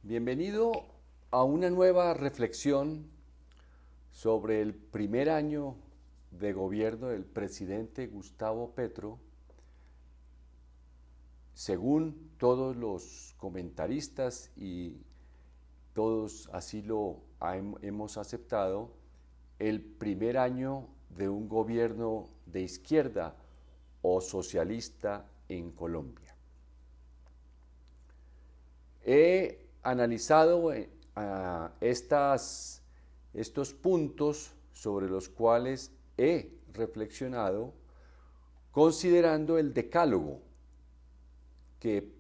Bienvenido a una nueva reflexión sobre el primer año de gobierno del presidente Gustavo Petro. Según todos los comentaristas y todos así lo hemos aceptado, el primer año de un gobierno de izquierda o socialista en Colombia. He analizado estos puntos sobre los cuales he reflexionado considerando el decálogo que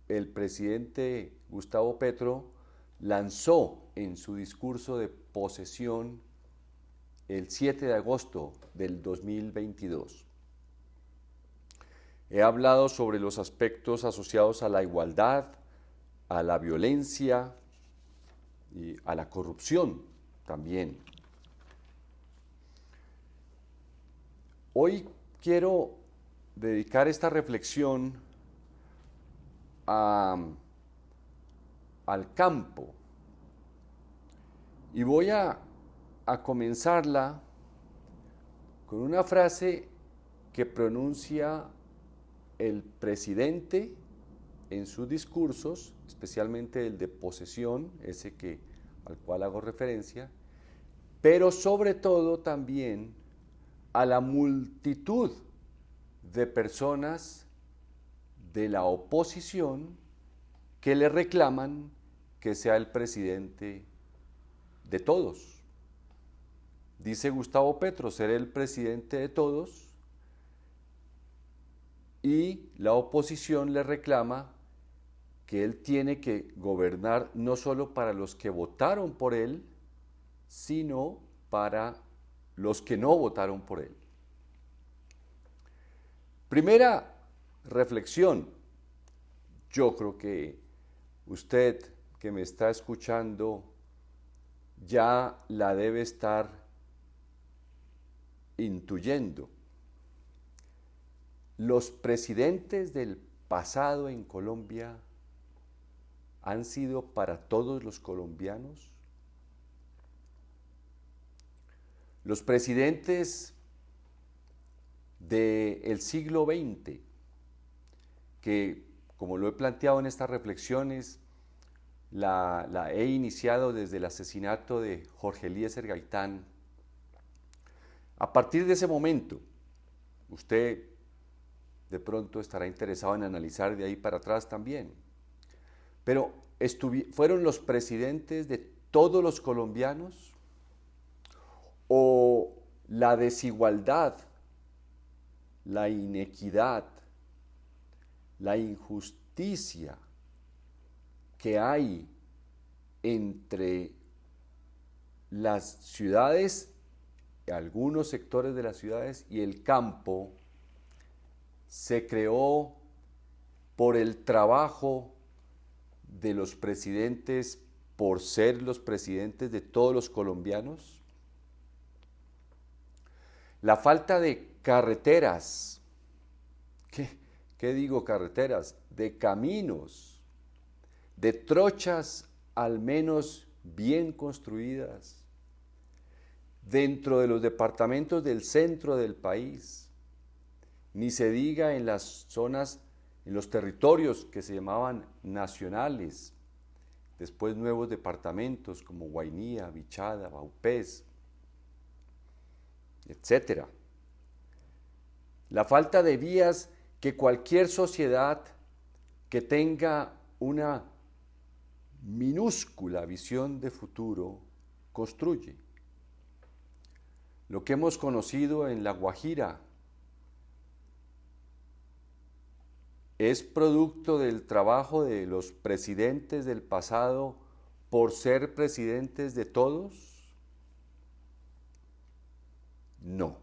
el presidente Gustavo Petro lanzó en su discurso de posesión el 7 de agosto del 2022. He hablado sobre los aspectos asociados a la igualdad, a la violencia y a la corrupción también. Hoy quiero dedicar esta reflexión al campo y voy a comenzarla con una frase que pronuncia el presidente en sus discursos, especialmente el de posesión, al cual hago referencia, pero sobre todo también a la multitud de personas de la oposición que le reclaman que sea el presidente de todos. Dice Gustavo Petro, seré el presidente de todos, y la oposición le reclama que él tiene que gobernar no solo para los que votaron por él, sino para los que no votaron por él. Primera reflexión, yo creo que usted que me está escuchando ya la debe estar intuyendo. Los presidentes del pasado en Colombia han sido para todos los colombianos. Los presidentes del siglo XX, que como lo he planteado en estas reflexiones, la he iniciado desde el asesinato de Jorge Eliezer Gaitán. A partir de ese momento, usted de pronto estará interesado en analizar de ahí para atrás también. Pero ¿fueron los presidentes de todos los colombianos? ¿O la desigualdad, la inequidad, la injusticia que hay entre las ciudades, algunos sectores de las ciudades y el campo, se creó por el trabajo de los presidentes, por ser los presidentes de todos los colombianos? La falta de carreteras, ¿qué digo carreteras? De caminos, de trochas al menos bien construidas, dentro de los departamentos del centro del país, ni se diga en las zonas, en los territorios que se llamaban nacionales, después nuevos departamentos como Guainía, Vichada, Vaupés, etc. La falta de vías que cualquier sociedad que tenga una minúscula visión de futuro construye. Lo que hemos conocido en La Guajira es producto del trabajo de los presidentes del pasado por ser presidentes de todos. No.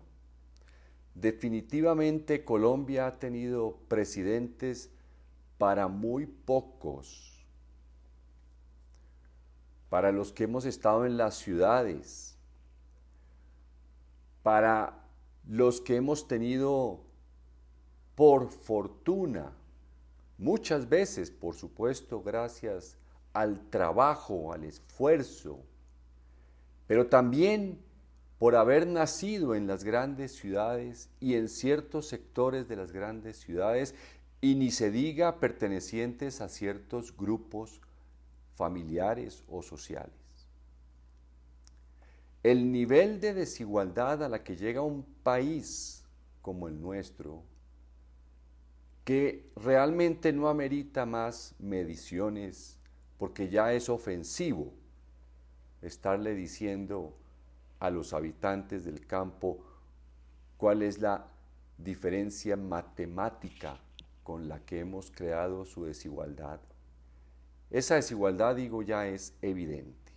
Definitivamente Colombia ha tenido presidentes para muy pocos, para los que hemos estado en las ciudades, para los que hemos tenido por fortuna, muchas veces, por supuesto, gracias al trabajo, al esfuerzo, pero también por haber nacido en las grandes ciudades y en ciertos sectores de las grandes ciudades, y ni se diga pertenecientes a ciertos grupos familiares o sociales. El nivel de desigualdad a la que llega un país como el nuestro, que realmente no amerita más mediciones, porque ya es ofensivo estarle diciendo a los habitantes del campo cuál es la diferencia matemática con la que hemos creado su desigualdad. Esa desigualdad, digo, ya es evidente.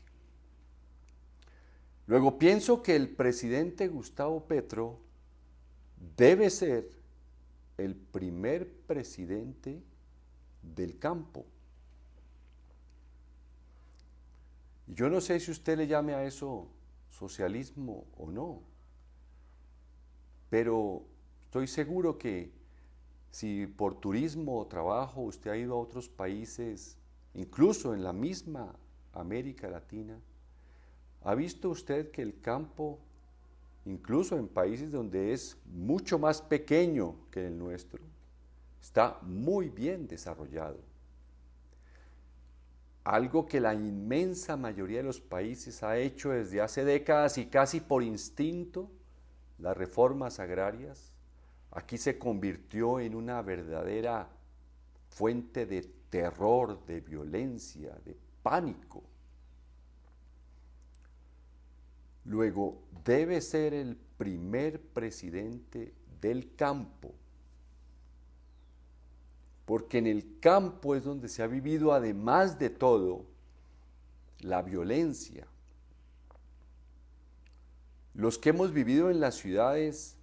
Luego pienso que el presidente Gustavo Petro debe ser el primer presidente del campo. Yo no sé si usted le llame a eso socialismo o no, pero estoy seguro que si por turismo o trabajo usted ha ido a otros países, incluso en la misma América Latina, ¿ha visto usted que el campo, incluso en países donde es mucho más pequeño que el nuestro, está muy bien desarrollado? Algo que la inmensa mayoría de los países ha hecho desde hace décadas y casi por instinto, las reformas agrarias, aquí se convirtió en una verdadera fuente de terror, de violencia, de pánico. Luego, debe ser el primer presidente del campo, porque en el campo es donde se ha vivido, además de todo, la violencia. Los que hemos vivido en las ciudades,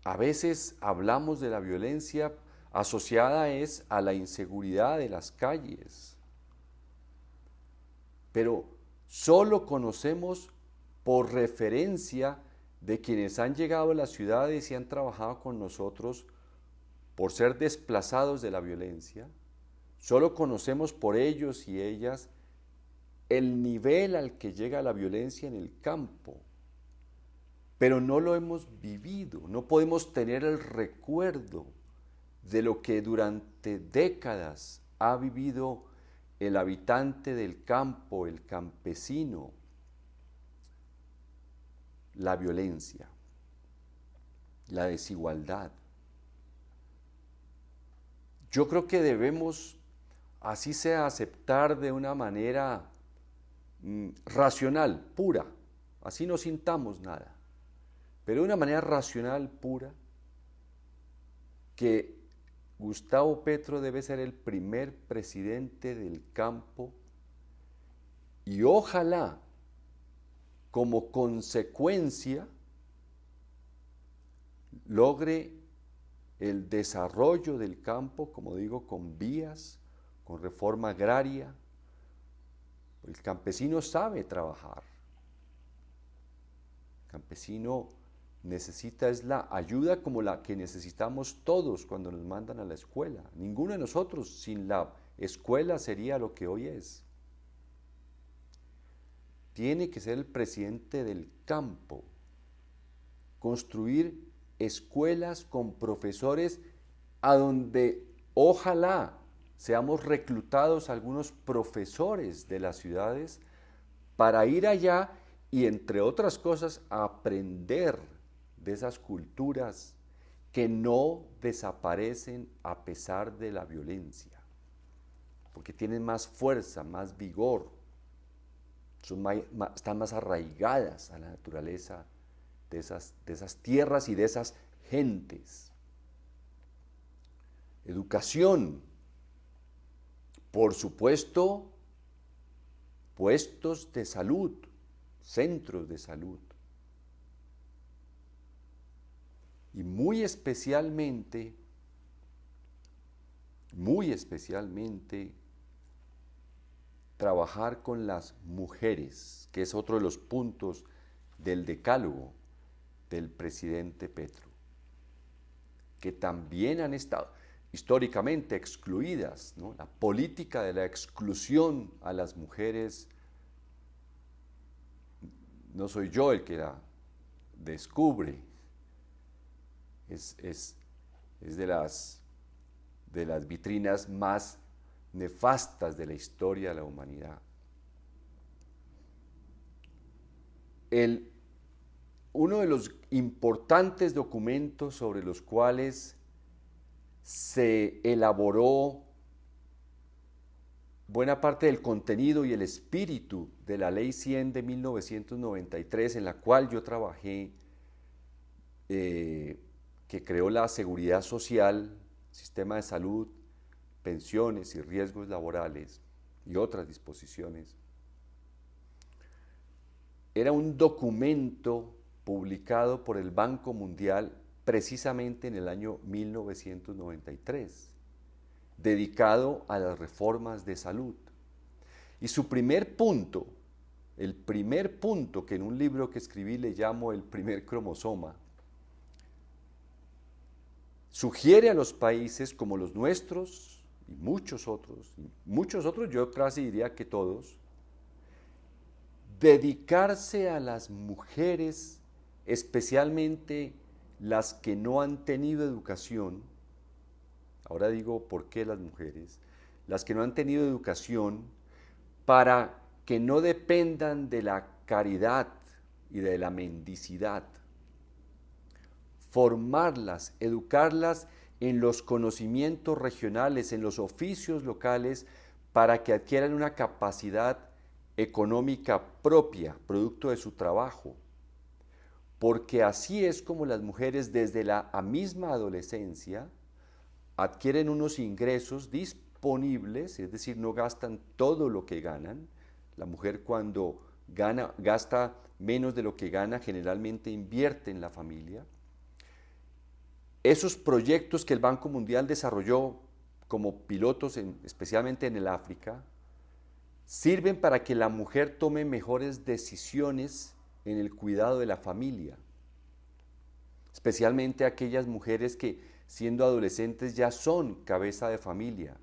a veces hablamos de la violencia asociada a la inseguridad de las calles, pero solo conocemos por referencia de quienes han llegado a las ciudades y han trabajado con nosotros por ser desplazados de la violencia, solo conocemos por ellos y ellas el nivel al que llega la violencia en el campo, pero no lo hemos vivido, no podemos tener el recuerdo de lo que durante décadas ha vivido el habitante del campo, el campesino, la violencia, la desigualdad. Yo creo que debemos, así sea, aceptar de una manera racional, pura, así no sintamos nada, pero de una manera racional, pura, que Gustavo Petro debe ser el primer presidente del campo y ojalá, como consecuencia, logre el desarrollo del campo, como digo, con vías, con reforma agraria. El campesino sabe trabajar. El campesino necesita es la ayuda como la que necesitamos todos cuando nos mandan a la escuela. Ninguno de nosotros sin la escuela sería lo que hoy es. Tiene que ser el presidente del campo, construir escuelas con profesores a donde ojalá seamos reclutados algunos profesores de las ciudades para ir allá y, entre otras cosas, aprender de esas culturas que no desaparecen a pesar de la violencia, porque tienen más fuerza, más vigor, están más arraigadas a la naturaleza de esas tierras y de esas gentes. Educación, por supuesto, puestos de salud, centros de salud. Y muy especialmente, trabajar con las mujeres, que es otro de los puntos del decálogo del presidente Petro, que también han estado. históricamente excluidas, ¿no? La política de la exclusión a las mujeres, no soy yo el que la descubre, es de las vitrinas más nefastas de la historia de la humanidad. Uno de los importantes documentos sobre los cuales se elaboró buena parte del contenido y el espíritu de la Ley 100 de 1993, en la cual yo trabajé, que creó la seguridad social, sistema de salud, pensiones y riesgos laborales y otras disposiciones. Era un documento publicado por el Banco Mundial precisamente en el año 1993, dedicado a las reformas de salud. Y su primer punto, el primer punto que en un libro que escribí le llamo el primer cromosoma, sugiere a los países como los nuestros y muchos otros yo casi diría que todos, dedicarse a las mujeres, especialmente las que no han tenido educación. Ahora digo por qué las mujeres, las que no han tenido educación, para que no dependan de la caridad y de la mendicidad. Formarlas, educarlas en los conocimientos regionales, en los oficios locales, para que adquieran una capacidad económica propia, producto de su trabajo. Porque así es como las mujeres desde la misma adolescencia adquieren unos ingresos disponibles, es decir, no gastan todo lo que ganan. La mujer cuando gasta menos de lo que gana, generalmente invierte en la familia. Esos proyectos que el Banco Mundial desarrolló como pilotos, especialmente en el África, sirven para que la mujer tome mejores decisiones en el cuidado de la familia, especialmente aquellas mujeres que siendo adolescentes ya son cabeza de familia.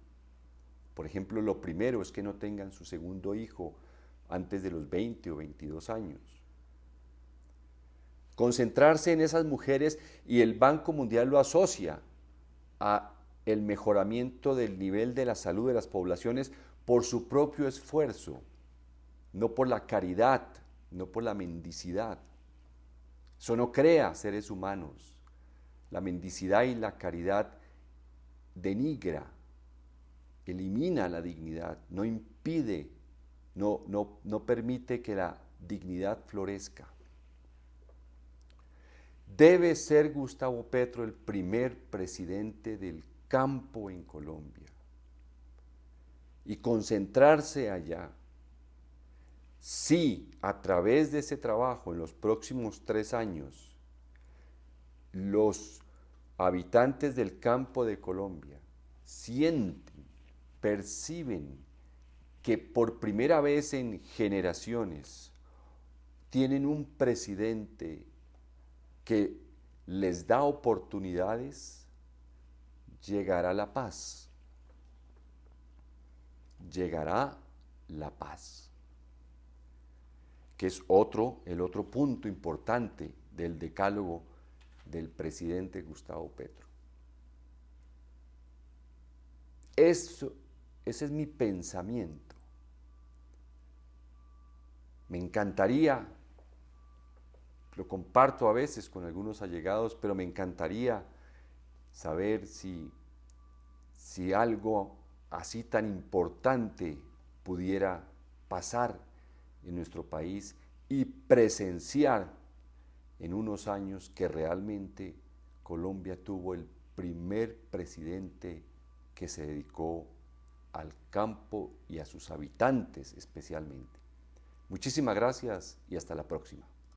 Por ejemplo, lo primero es que no tengan su segundo hijo antes de los 20 o 22 años. Concentrarse en esas mujeres, y el Banco Mundial lo asocia a el mejoramiento del nivel de la salud de las poblaciones por su propio esfuerzo, no por la caridad, no por la mendicidad. Eso no crea seres humanos. La mendicidad y la caridad denigra, elimina la dignidad, no impide, no permite que la dignidad florezca. Debe ser Gustavo Petro el primer presidente del campo en Colombia y concentrarse allá. Si a través de ese trabajo en los próximos 3 años los habitantes del campo de Colombia sienten, perciben que por primera vez en generaciones tienen un presidente que les da oportunidades, llegará la paz. Llegará la paz, que es el otro punto importante del decálogo del presidente Gustavo Petro. Ese es mi pensamiento. Me encantaría, lo comparto a veces con algunos allegados, pero me encantaría saber si algo así tan importante pudiera pasar en nuestro país y presenciar en unos años que realmente Colombia tuvo el primer presidente que se dedicó al campo y a sus habitantes especialmente. Muchísimas gracias y hasta la próxima.